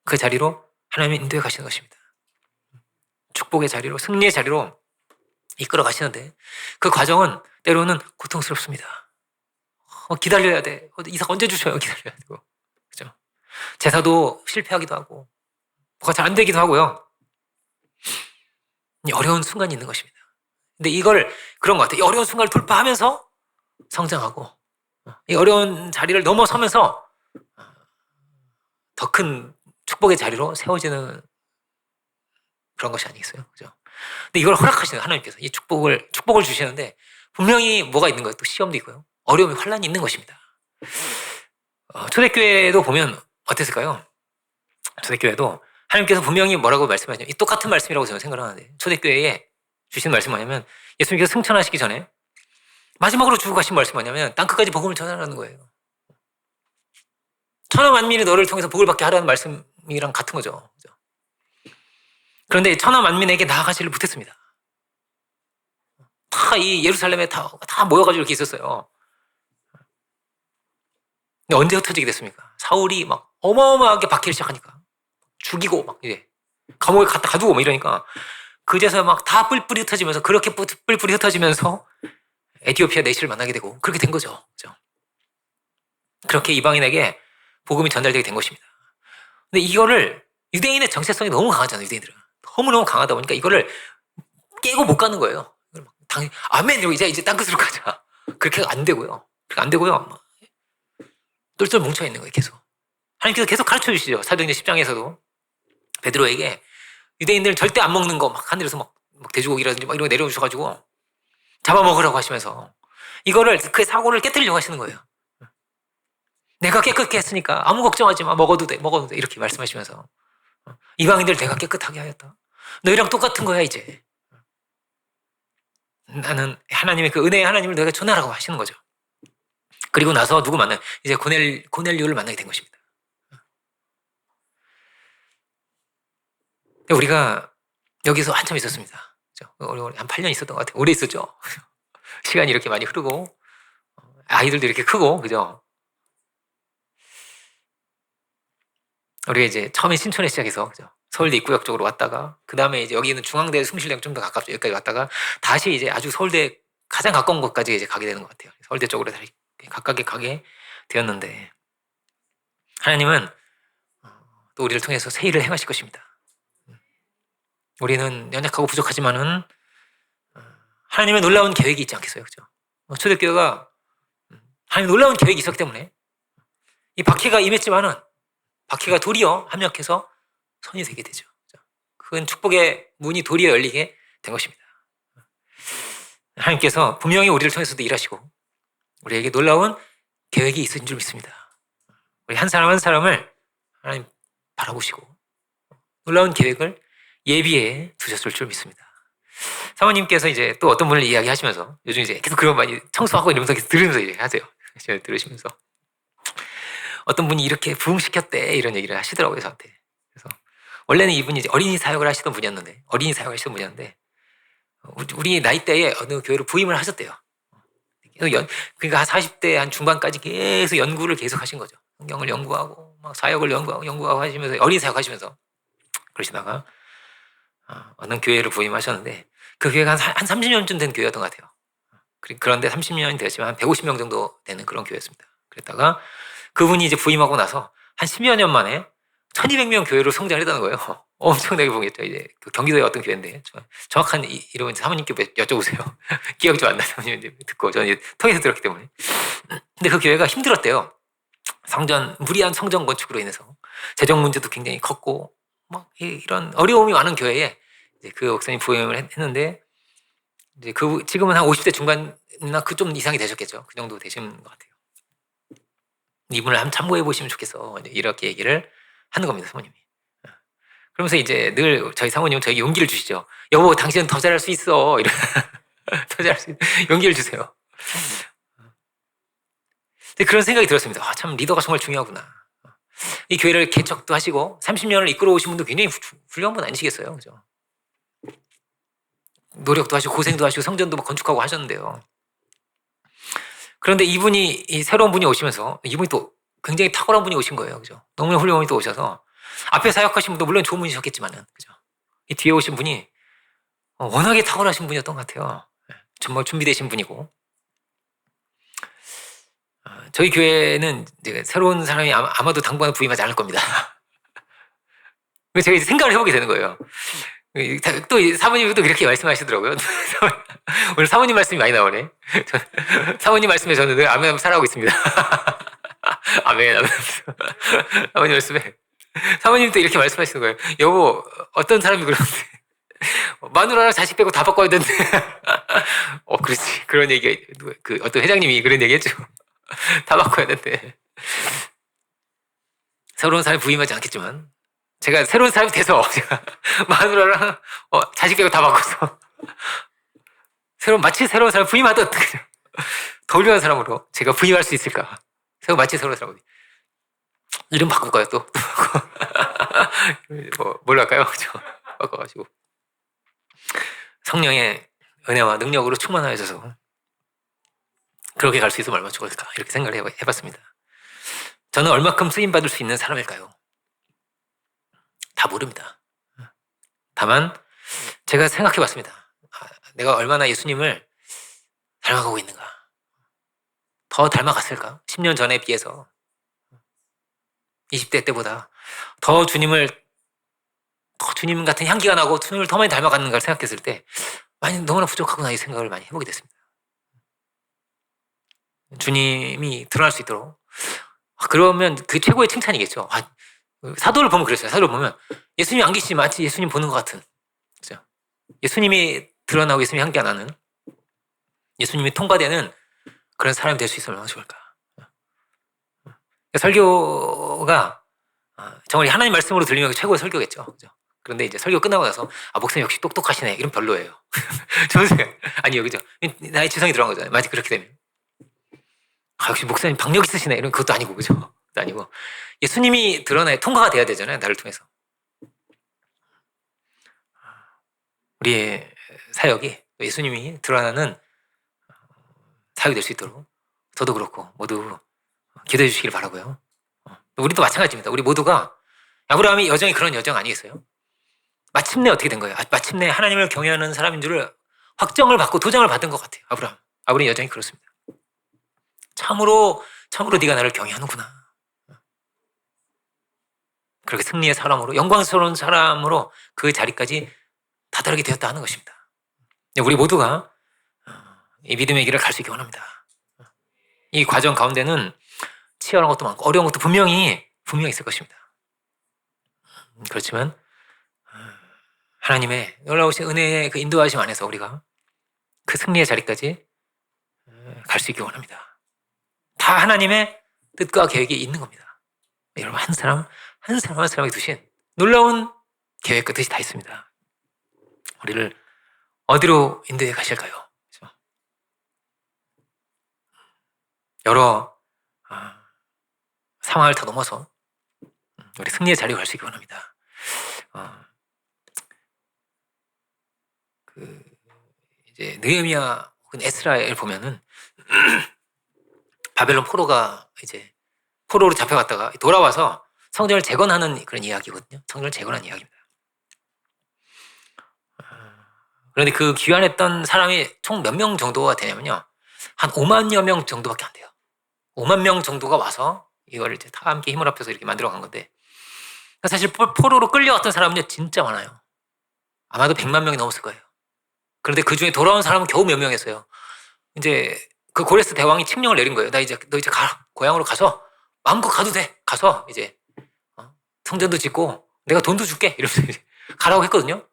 그 자리로 하나님이 인도해 가시는 것입니다. 축복의 자리로, 승리의 자리로 이끌어 가시는데 그 과정은 때로는 고통스럽습니다. 기다려야 돼. 이삭 언제 주셔요? 기다려야 되고. 그죠? 제사도 실패하기도 하고, 뭐가 잘 안 되기도 하고요. 어려운 순간이 있는 것입니다. 근데 이걸 그런 것 같아요. 이 어려운 순간을 돌파하면서 성장하고, 이 어려운 자리를 넘어서면서 더 큰 축복의 자리로 세워지는 그런 것이 아니겠어요? 그죠? 근데 이걸 허락하시는 하나님께서 이 축복을 주시는데 분명히 뭐가 있는 거예요? 또 시험도 있고요. 어려움이 환란이 있는 것입니다. 초대교회도 보면 어땠을까요? 초대교회도 하나님께서 분명히 뭐라고 말씀하시냐? 이 똑같은 말씀이라고 저는 생각을 하는데 초대교회에 주신 말씀이 뭐냐면 예수님께서 승천하시기 전에 마지막으로 주고 가신 말씀이 뭐냐면 땅끝까지 복음을 전하라는 거예요. 천하 만민이 너를 통해서 복을 받게 하라는 말씀이랑 같은 거죠. 그런데 천하 만민에게 나아가지를 못했습니다. 다 이 예루살렘에 다 모여가지고 이렇게 있었어요. 근데 언제 흩어지게 됐습니까? 사울이 막 어마어마하게 박해를 시작하니까 죽이고 막 이제 감옥에 갖다 가두고 뭐 이러니까 그제서 막 다 뿔뿔이 흩어지면서 그렇게 뿔뿔이 흩어지면서 에티오피아 내시를 만나게 되고 그렇게 된 거죠. 그렇죠? 그렇게 이방인에게 복음이 전달되게 된 것입니다. 근데 이거를 유대인의 정체성이 너무 강하잖아요. 유대인들은 너무너무 강하다 보니까 이거를 깨고 못 가는 거예요. 아멘 이러고 이제 땅끝으로 가자. 그렇게 안 되고요. 그렇게 안 되고요. 똘똘 뭉쳐 있는 거예요. 계속 하나님께서 계속 가르쳐 주시죠. 사도행전 10장에서도 베드로에게 유대인들 절대 안 먹는 거 막 하늘에서 막 돼지고기라든지 막 이런 거 내려오셔가지고 잡아먹으라고 하시면서 이거를 그 사고를 깨뜨리려고 하시는 거예요. 내가 깨끗게 했으니까 아무 걱정하지 마. 먹어도 돼 이렇게 말씀하시면서 이방인들 내가 깨끗하게 하였다. 너희랑 똑같은 거야 이제. 나는 하나님의 그 은혜의 하나님을 너희가 전하라고 하시는 거죠. 그리고 나서 누구 만나요? 이제 고넬료를 만나게 된 것입니다. 우리가 여기서 한참 있었습니다. 한 8년 있었던 것 같아요. 오래 있었죠. 시간이 이렇게 많이 흐르고 아이들도 이렇게 크고 그죠? 우리가 이제 처음에 신촌에 시작해서 그죠? 서울대 입구역 쪽으로 왔다가 그 다음에 이제 여기는 중앙대 숭실대랑 좀 더 가깝죠. 여기까지 왔다가 다시 이제 아주 서울대 가장 가까운 곳까지 이제 가게 되는 것 같아요. 서울대 쪽으로 다시 가깝게 가게 되었는데 하나님은 또 우리를 통해서 새 일을 행하실 것입니다. 우리는 연약하고 부족하지만은 하나님의 놀라운 계획이 있지 않겠어요, 그죠? 초대교회가 하나님 놀라운 계획이 있었기 때문에 이 박해가 임했지만은 박해가 도리어 합력해서 선이 되게 되죠. 큰 축복의 문이 도리어 열리게 된 것입니다. 하나님께서 분명히 우리를 통해서도 일하시고 우리에게 놀라운 계획이 있으신 줄 믿습니다. 우리 한 사람 한 사람을 하나님 바라보시고 놀라운 계획을 예비해 두셨을 줄 믿습니다. 사모님께서 이제 또 어떤 분을 이야기하시면서 요즘 이제 계속 그런 많이 청소하고 이러면서 계속 들으면서 이제 하세요. 들으시면서 어떤 분이 이렇게 부흥시켰대 이런 얘기를 하시더라고요 저한테. 그래서 원래는 이분이 이제 어린이 사역을 하시던 분이었는데 우리 나이대에 어느 교회로 부임을 하셨대요. 그러니까 한 40대 한 중반까지 계속 연구를 계속 하신 거죠. 성경을 연구하고 막 사역을 연구하고 하시면서 어린이 사역 하시면서 그러시다가 어느 교회를 부임하셨는데 그 교회가 한 30년쯤 된 교회였던 것 같아요. 그런데 30년이 되었지만 한 150명 정도 되는 그런 교회였습니다. 그랬다가 그분이 이제 부임하고 나서 한 10여 년 만에 1200명 교회로 성장했다는 거예요. 엄청나게 부흥했죠. 이제 그 경기도의 어떤 교회인데 정확한 이름은 사모님께 여쭤보세요. 기억이 좀 안 나요. 사모님 듣고 저는 이제 통해서 들었기 때문에. 근데 그 교회가 힘들었대요. 무리한 성전 건축으로 인해서 재정 문제도 굉장히 컸고 막 이런 어려움이 많은 교회에 이제 그 목사님 부임을 했는데 이제 지금은 한 50대 중반이나 그 좀 이상이 되셨겠죠. 그 정도 되신 것 같아요. 이분을 한번 참고해 보시면 좋겠어. 이렇게 얘기를 하는 겁니다, 사모님이. 그러면서 이제 늘 저희 사모님은 저에게 용기를 주시죠. 여보, 당신은 더 잘할 수 있어. 더 잘할 수 용기를 주세요. 근데 그런 생각이 들었습니다. 참 리더가 정말 중요하구나. 이 교회를 개척도 하시고 30년을 이끌어 오신 분도 굉장히 훌륭한 분 아니시겠어요, 그죠? 노력도 하시고 고생도 하시고 성전도 건축하고 하셨는데요. 그런데 이 새로운 분이 오시면서 이분이 또 굉장히 탁월한 분이 오신 거예요, 그죠? 너무나 훌륭한 분이 또 오셔서 앞에 사역하신 분도 물론 좋은 분이셨겠지만은, 그죠? 이 뒤에 오신 분이 워낙에 탁월하신 분이었던 것 같아요. 정말 준비되신 분이고. 저희 교회는 이제 새로운 사람이 아마도 당분간 부임하지 않을 겁니다. 제가 이제 생각을 해보게 되는 거예요. 또 사모님이 또 그렇게 말씀하시더라고요. 오늘 사모님 말씀이 많이 나오네. 사모님 말씀에 저는 늘 아멘 살아가고 있습니다. 아멘, 아멘. 사모님 말씀에. 사모님 또 이렇게 말씀하시는 거예요. 여보, 어떤 사람이 그러는데 마누라랑 자식 빼고 다 바꿔야 되는데. 그렇지. 그런 얘기, 어떤 회장님이 그런 얘기 했죠. 다 바꿔야 되는데. 새로운 사람이 부임하지 않겠지만, 제가 새로운 사람이 돼서, 제가 마누라랑 자식 빼고 다 바꿔서, 마치 새로운 사람 부임하듯, 더 훌륭한 사람으로 제가 부임할 수 있을까? 마치 새로운 사람으로. 이름 바꿀까요, 또? 뭘로 할까요? 그죠? 바꿔가지고. 성령의 은혜와 능력으로 충만하여져서 그렇게 갈 수 있으면 얼마나 좋을까 이렇게 생각을 해봤습니다. 저는 얼마큼 쓰임받을 수 있는 사람일까요? 다 모릅니다. 다만 제가 생각해봤습니다. 내가 얼마나 예수님을 닮아가고 있는가. 더 닮아갔을까? 10년 전에 비해서 20대 때보다 더 주님 같은 향기가 나고 주님을 더 많이 닮아갔는가를 생각했을 때 많이 너무나 부족하구나 이 생각을 많이 해보게 됐습니다. 주님이 드러날 수 있도록 그러면 그 최고의 칭찬이겠죠. 사도를 보면 그랬어요. 사도를 보면 예수님이 안 계시지 마치 예수님 보는 것 같은, 그렇죠? 예수님이 드러나고 예수님이 향기가 나는, 예수님이 통과되는 그런 사람이 될 수 있으면 얼마나 좋을까. 설교가 정말 하나님 말씀으로 들리면 최고의 설교겠죠. 그죠? 그런데 이제 설교 끝나고 나서 목사님 역시 똑똑하시네 이런 별로예요. 저는 아니요, 그죠? 나의 지성이 들어간 거잖아요. 마치 그렇게 되면 역시 목사님 박력 있으시네 이런 그것도 아니고, 그죠? 그것도 아니고 예수님이 드러나야 통과가 돼야 되잖아요. 나를 통해서 우리의 사역이 예수님이 드러나는 사역이 될 수 있도록 저도 그렇고 모두 기도해 주시길 바라고요. 우리도 마찬가지입니다. 우리 모두가 아브라함이 여정이 그런 여정 아니겠어요? 마침내 어떻게 된 거예요? 마침내 하나님을 경외하는 사람인 줄을 확정을 받고 도장을 받은 것 같아요. 아브라함의 여정이 그렇습니다. 참으로 네가 나를 경외하는구나. 그렇게 승리의 사람으로, 영광스러운 사람으로 그 자리까지 다다르게 되었다 하는 것입니다. 우리 모두가 이 믿음의 길을 갈 수 있기 원합니다. 이 과정 가운데는 치열한 것도 많고 어려운 것도 분명히 있을 것입니다. 그렇지만 하나님의 놀라우신 은혜의 그 인도하심 안에서 우리가 그 승리의 자리까지 갈 수 있기 원합니다. 다 하나님의 뜻과 계획이 있는 겁니다. 여러분, 한 사람 한 사람에게 두신 놀라운 계획과 뜻이 다 있습니다. 우리를 어디로 인도해 가실까요? 그렇죠? 여러 상황을 다 넘어서 우리 승리의 자리로 갈 수 있기 원합니다. 이제 느헤미야 혹은 에스라를 보면은 바벨론 포로로 잡혀갔다가 돌아와서 성전을 재건하는 그런 이야기거든요. 성전을 재건하는 이야기입니다. 그런데 그 귀환했던 사람이 총 몇 명 정도가 되냐면요, 한 5만여 명 정도밖에 안 돼요. 5만 명 정도가 와서 이걸 이제 다 함께 힘을 합해서 이렇게 만들어간 건데, 사실 포로로 끌려왔던 사람은요 진짜 많아요. 아마도 100만 명이 넘었을 거예요. 그런데 그 중에 돌아온 사람은 겨우 몇 명이었어요. 이제 그 고레스 대왕이 칙령을 내린 거예요. 너 이제 가, 고향으로 가서 마음껏 가도 돼. 가서 이제 성전도 짓고 내가 돈도 줄게. 이러면서 이제 가라고 했거든요.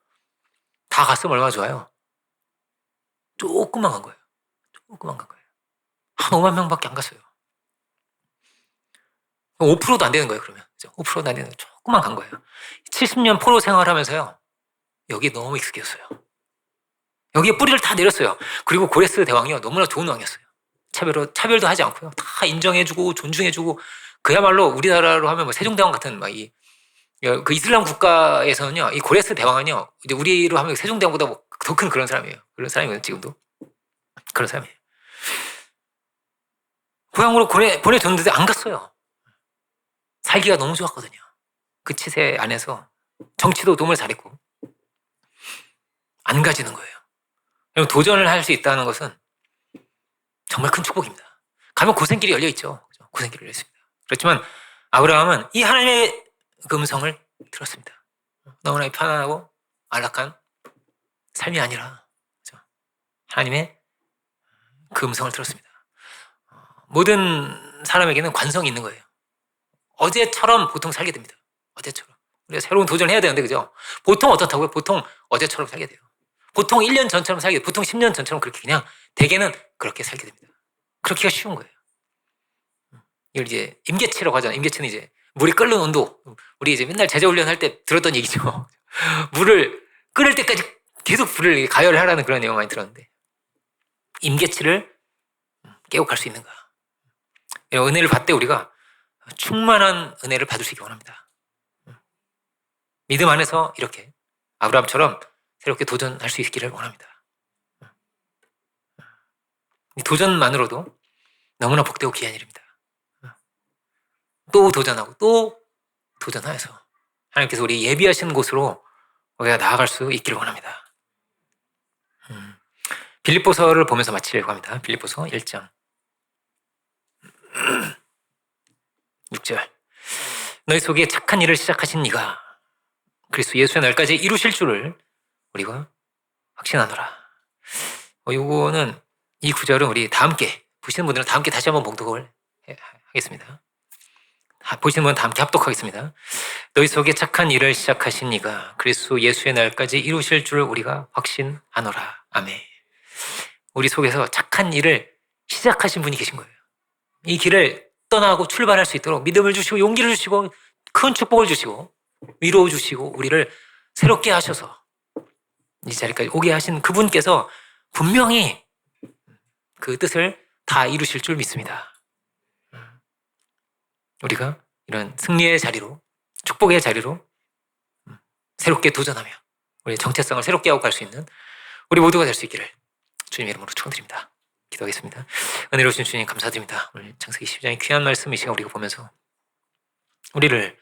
다 갔으면 얼마나 좋아요. 조금만 간 거예요. 조금만 간 거예요. 한 5만 명밖에 안 갔어요. 5%도 안 되는 거예요, 그러면. 5%도 안 되는 거예요. 조금만 간 거예요. 70년 포로 생활하면서요. 여기에 너무 익숙해졌어요. 여기에 뿌리를 다 내렸어요. 그리고 고레스 대왕이요. 너무나 좋은 왕이었어요. 차별도 하지 않고요. 다 인정해주고 존중해주고 그야말로 우리나라로 하면 뭐 세종대왕 같은 그 이슬람 국가에서는요. 이 고레스 대왕은요. 이제 우리로 하면 세종대왕보다 뭐 더 큰 그런 사람이에요. 그런 사람이거든요. 지금도. 그런 사람이에요. 고향으로 보내줬는데 안 갔어요. 살기가 너무 좋았거든요. 그 치세 안에서 정치도 너무 잘했고 안 가지는 거예요. 그럼 도전을 할 수 있다는 것은 정말 큰 축복입니다. 가면 고생길이 열려 있죠. 고생길이 열려 있습니다. 그렇지만 아브라함은 이 하나님의 그 음성을 들었습니다. 너무나 편안하고 안락한 삶이 아니라 하나님의 그 음성을 들었습니다. 모든 사람에게는 관성이 있는 거예요. 어제처럼 보통 살게 됩니다. 어제처럼. 우리가 새로운 도전을 해야 되는데, 그죠? 보통 어떻다고요? 보통 어제처럼 살게 돼요. 보통 1년 전처럼 살게 돼요. 보통 10년 전처럼 그렇게 그냥 대개는 그렇게 살게 됩니다. 그렇기가 쉬운 거예요. 이걸 이제 임계치라고 하잖아요. 임계치는 이제 물이 끓는 온도. 우리 이제 맨날 제자훈련 할 때 들었던 얘기죠. 물을 끓을 때까지 계속 불을 가열을 하라는 그런 내용 많이 들었는데 임계치를 깨고 갈 수 있는가. 이런 은혜를 받되 우리가 충만한 은혜를 받을 수 있기 원합니다. 믿음 안에서 이렇게 아브라함처럼 새롭게 도전할 수 있기를 원합니다. 이 도전만으로도 너무나 복되고 귀한 일입니다. 또 도전하고 또 도전하여서 하나님께서 우리 예비하신 곳으로 우리가 나아갈 수 있기를 원합니다. 빌립보서를 보면서 마치려고 합니다. 빌립보서 1장 6절. 너희 속에 착한 일을 시작하신 이가 그리스도 예수의 날까지 이루실 줄을 우리가 확신하노라. 요거는 이 구절은 우리 다 함께 보시는 분들은 다 함께 다시 한번 봉독을 하겠습니다. 보시는 분은 다 함께 합독하겠습니다. 너희 속에 착한 일을 시작하신 이가 그리스도 예수의 날까지 이루실 줄을 우리가 확신하노라. 아멘. 우리 속에서 착한 일을 시작하신 분이 계신 거예요. 이 길을 떠나고 출발할 수 있도록 믿음을 주시고 용기를 주시고 큰 축복을 주시고 위로 주시고 우리를 새롭게 하셔서 이 자리까지 오게 하신 그분께서 분명히 그 뜻을 다 이루실 줄 믿습니다. 우리가 이런 승리의 자리로 축복의 자리로 새롭게 도전하며 우리의 정체성을 새롭게 하고 갈 수 있는 우리 모두가 될 수 있기를 주님의 이름으로 축원드립니다. 기도하겠습니다. 은혜로우신 주님 감사드립니다. 오늘 창세기 12장의 귀한 말씀 이 시간 우리가 보면서 우리를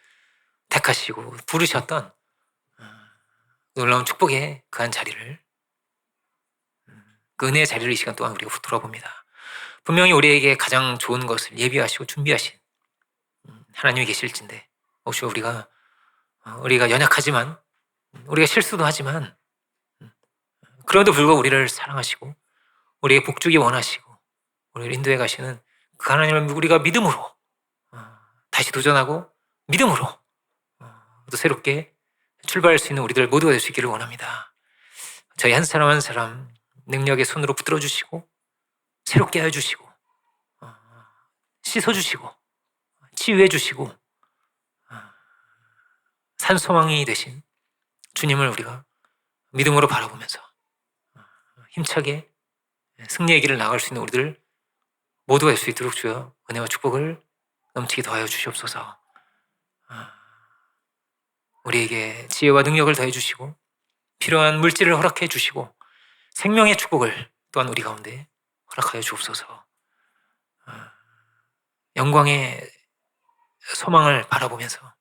택하시고 부르셨던 놀라운 축복의 그한 자리를 그 은혜의 자리를 이 시간 동안 우리가 돌아봅니다. 분명히 우리에게 가장 좋은 것을 예비하시고 준비하신 하나님이 계실진데 혹시 우리가 연약하지만 우리가 실수도 하지만 그럼에도 불구하고 우리를 사랑하시고 우리의 복주기 원하시고 우리를 인도해 가시는 그 하나님을 우리가 믿음으로 다시 도전하고 믿음으로 또 새롭게 출발할 수 있는 우리들 모두가 될 수 있기를 원합니다. 저희 한 사람 한 사람 능력의 손으로 붙들어 주시고 새롭게 하여 주시고 씻어 주시고 치유해 주시고 산소망이 되신 주님을 우리가 믿음으로 바라보면서 힘차게 승리의 길을 나아갈 수 있는 우리들 모두가 될 수 있도록 주여 은혜와 축복을 넘치게 더하여 주시옵소서. 우리에게 지혜와 능력을 더해 주시고 필요한 물질을 허락해 주시고 생명의 축복을 또한 우리 가운데 허락하여 주옵소서. 영광의 소망을 바라보면서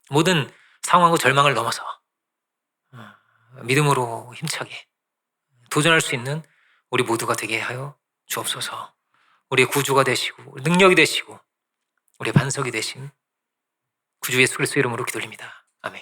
모든 상황과 절망을 넘어서 믿음으로 힘차게 도전할 수 있는 우리 모두가 되게 하여 주옵소서. 우리의 구주가 되시고 능력이 되시고 우리의 반석이 되신 구주 예수 그리스도 이름으로 기도드립니다. 아멘.